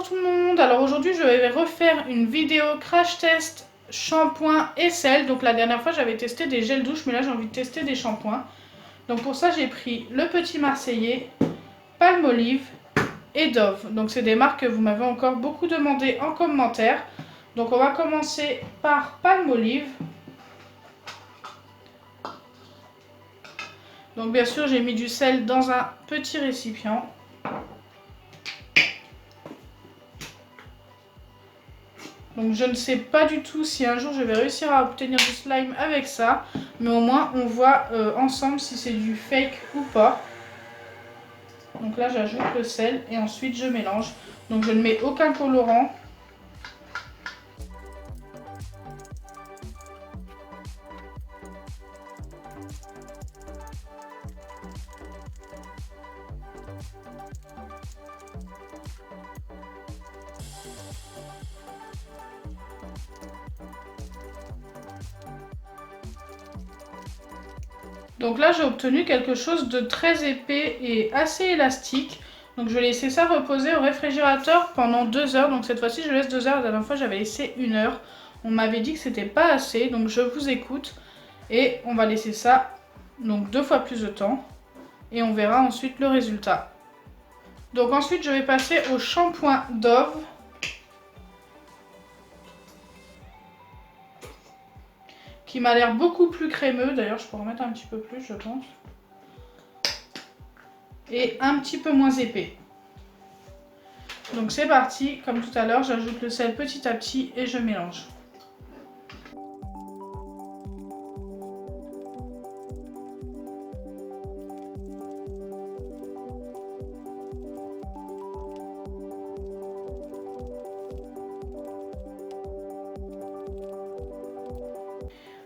bonjour tout le monde. Alors aujourd'hui je vais refaire une vidéo crash test shampoing et sel. Donc la dernière fois j'avais testé des gels douche, mais là j'ai envie de tester des shampoings. Donc pour ça j'ai pris le Petit Marseillais, Palmolive et Dove. Donc c'est des marques que vous m'avez encore beaucoup demandé en commentaire. Donc on va commencer par Palmolive. Donc bien sûr j'ai mis du sel dans un petit récipient. Donc je ne sais pas du tout si un jour je vais réussir à obtenir du slime avec ça. Mais au moins on voit ensemble si c'est du fake ou pas. Donc là j'ajoute le sel et ensuite je mélange. Donc je ne mets aucun colorant. Donc là j'ai obtenu quelque chose de très épais et assez élastique. Donc je vais laisser ça reposer au réfrigérateur pendant 2 heures. Donc cette fois-ci je laisse 2 heures, la dernière fois j'avais laissé 1 heure. On m'avait dit que c'était pas assez, donc je vous écoute. Et on va laisser ça donc 2 fois plus de temps. Et on verra ensuite le résultat. Donc ensuite je vais passer au shampoing Dove. Qui m'a l'air beaucoup plus crémeux. D'ailleurs, je peux en remettre un petit peu plus, je pense. Et un petit peu moins épais. Donc c'est parti. Comme tout à l'heure, j'ajoute le sel petit à petit et je mélange.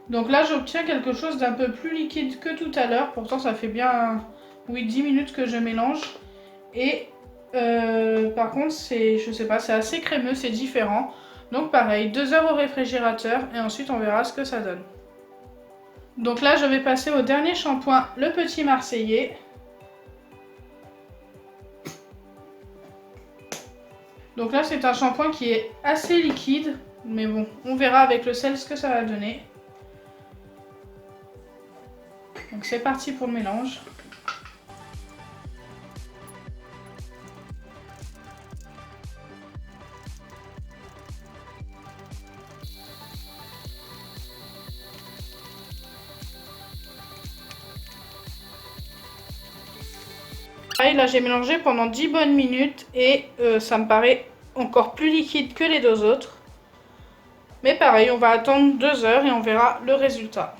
Donc là j'obtiens quelque chose d'un peu plus liquide que tout à l'heure. Pourtant ça fait bien 10 minutes que je mélange. Et par contre c'est, je sais pas, c'est assez crémeux, c'est différent. Donc pareil, 2 heures au réfrigérateur et ensuite on verra ce que ça donne. Donc là je vais passer au dernier shampoing, le Petit Marseillais. Donc là c'est un shampoing qui est assez liquide. Mais bon, on verra avec le sel ce que ça va donner. Donc c'est parti pour le mélange. Pareil, là j'ai mélangé pendant 10 bonnes minutes et ça me paraît encore plus liquide que les deux autres. Mais pareil, on va attendre 2 heures et on verra le résultat.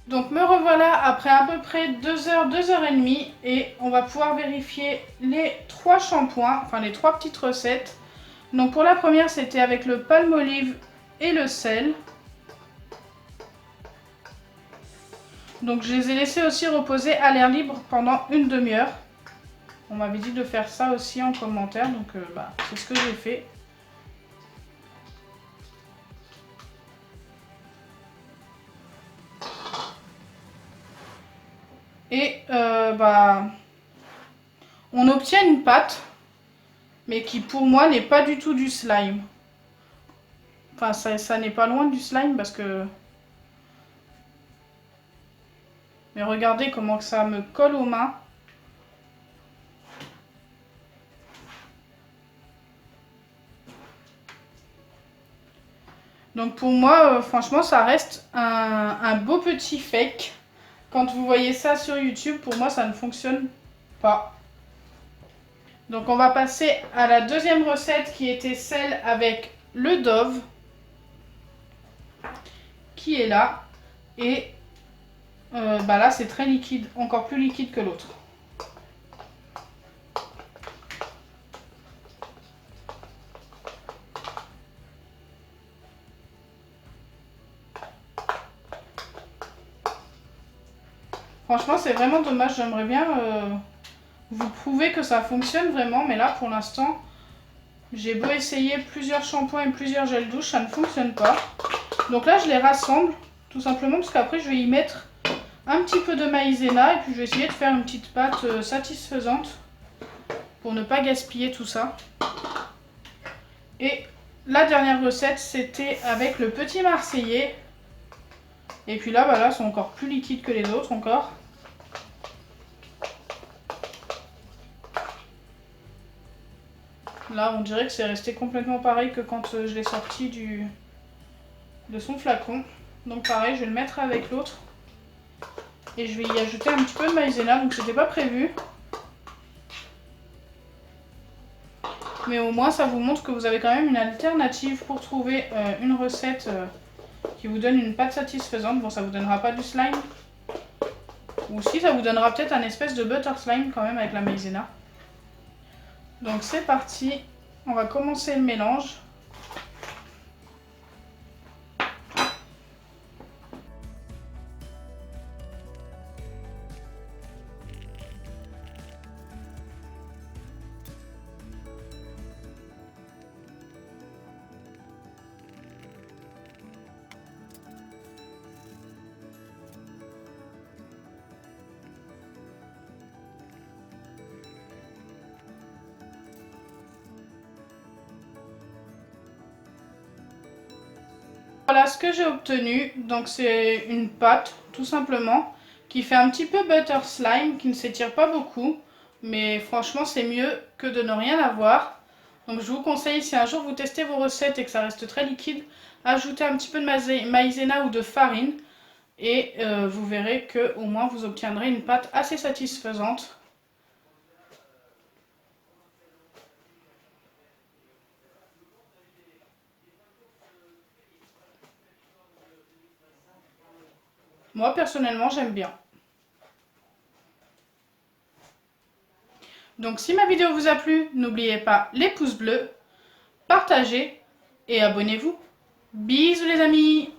Donc me revoilà après à peu près 2 heures, 2 heures et demie et on va pouvoir vérifier les 3 shampoings, enfin les 3 petites recettes. Donc pour la première c'était avec le Palmolive et le sel. Donc je les ai laissés aussi reposer à l'air libre pendant une demi-heure. On m'avait dit de faire ça aussi en commentaire, donc c'est ce que j'ai fait. Et on obtient une pâte, mais qui pour moi n'est pas du tout du slime. Enfin ça n'est pas loin du slime parce que... Mais regardez comment ça me colle aux mains. Donc pour moi, franchement, ça reste un beau petit fake. Quand vous voyez ça sur YouTube, pour moi, ça ne fonctionne pas. Donc on va passer à la deuxième recette qui était celle avec le Dove. Qui est là. Et là, c'est très liquide, encore plus liquide que l'autre. Franchement, c'est vraiment dommage. J'aimerais bien vous prouver que ça fonctionne vraiment. Mais là, pour l'instant, j'ai beau essayer plusieurs shampoings et plusieurs gels douche, ça ne fonctionne pas. Donc là, je les rassemble, tout simplement, parce qu'après, je vais y mettre un petit peu de maïzena et puis je vais essayer de faire une petite pâte satisfaisante pour ne pas gaspiller tout ça. Et la dernière recette, c'était avec le petit marseillais. Et puis là, là, sont encore plus liquides que les autres encore. Là, on dirait que c'est resté complètement pareil que quand je l'ai sorti de son flacon. Donc pareil, je vais le mettre avec l'autre. Et je vais y ajouter un petit peu de maïzena, donc c'était pas prévu. Mais au moins, ça vous montre que vous avez quand même une alternative pour trouver une recette qui vous donne une pâte satisfaisante. Bon, ça vous donnera pas du slime. Ou si, ça vous donnera peut-être un espèce de butter slime quand même avec la maïzena. Donc c'est parti, on va commencer le mélange. Voilà ce que j'ai obtenu, donc c'est une pâte tout simplement qui fait un petit peu butter slime, qui ne s'étire pas beaucoup, mais franchement c'est mieux que de ne rien avoir. Donc je vous conseille, si un jour vous testez vos recettes et que ça reste très liquide, ajoutez un petit peu de maïzena ou de farine et vous verrez que au moins vous obtiendrez une pâte assez satisfaisante. Moi personnellement j'aime bien. Donc si ma vidéo vous a plu, n'oubliez pas les pouces bleus, partagez et abonnez-vous. Bisous les amis!